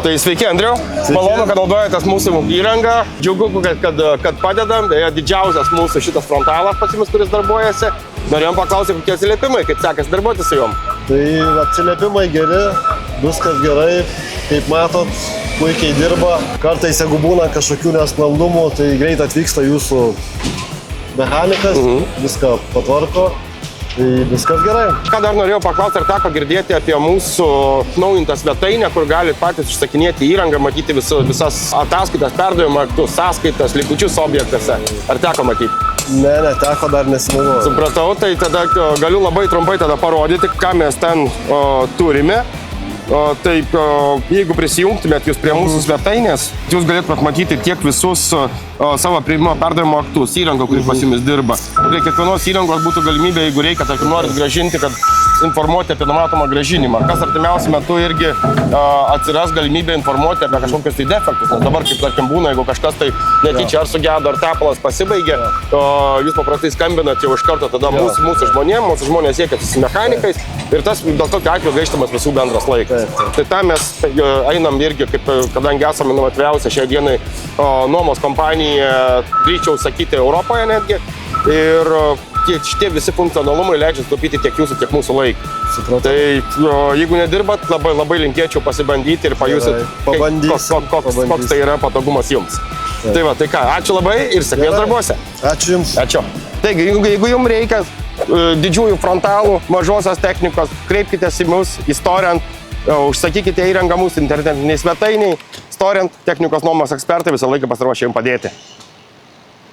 Tai sveiki, Andriau. Malonu, kad naudojatės mūsų įrangą. Džiugu, kad padedam. Didžiausias mūsų šitas frontalas pas jumis, kuris darbuojasi. Norėjom paklausyti, kokie atsiliepimai, kaip sekasi darbuoti su jom. Tai atsiliepimai geri, viskas gerai. Kaip matot, puikiai dirba. Kartais, jeigu būna kažkokių nesklandumų, tai greit atvyksta jūsų mechanikas, viską patvarko. Tai viskas gerai. Ką dar norėjau paklausti, ar teko girdėti apie mūsų naujintą svetainę, kur galite patys užsakinėti įrangą, matyti visas ataskaitas, perdavimo aktus, sąskaitas, likučius objektuose. Ar teko matyti? Ne, teko dar nesinaudoju. Supratau, tai tada galiu labai trumpai tada parodyti, ką mes ten turime. Taip, jeigu prisijungtumėt jūs prie mūsų svetainės, jūs galėtumėt matyti tiek visus savo priėmimo perdavimo aktus, įrangą, kuri pas jumis dirba. Prie kiekvienos įrangos būtų galimybė, jeigu reikia, tarkim, norit grąžinti, kad informuoti apie numatomą grąžinimą. Kas artimiausiu metu irgi atsiras galimybė informuoti apie kažkokius tai defektus. Nes dabar, kaip tarkim, būna, jeigu kažkas tai netyčia ar sugedo, ar tepalas pasibaigė, jūs paprastai skambinat jau iš karto tada mūsų žmonės siekia su mechanikais ir tas dėl tokio atveju gaištamas visų bendras laikas. Tai tam mes einam irgi, kadangi esame inovatyviausia šiai dienai nuomos kompanija, greičiau sakyti, Europoje netgi. Ir šitie visi funkcionalumai leidžia sutaupyti tiek jūsų, tiek mūsų laiką. Tai jeigu nedirbat, labai linkėčiau pasibandyti ir pajusit, koks tai yra patogumas jums. Tai va, tai ką, ačiū labai ir sėkmės darbuose. Ačiū Jums. Ačiū. Taigi, jeigu jums reikia didžiųjų frontalų, mažosios technikos, kreipkitės į mus, į Storent, užsakykite įrangą mūsų internetinėj svetainėj. Storent, technikos nuomos ekspertai visą laiką pasiruošę jums padėti.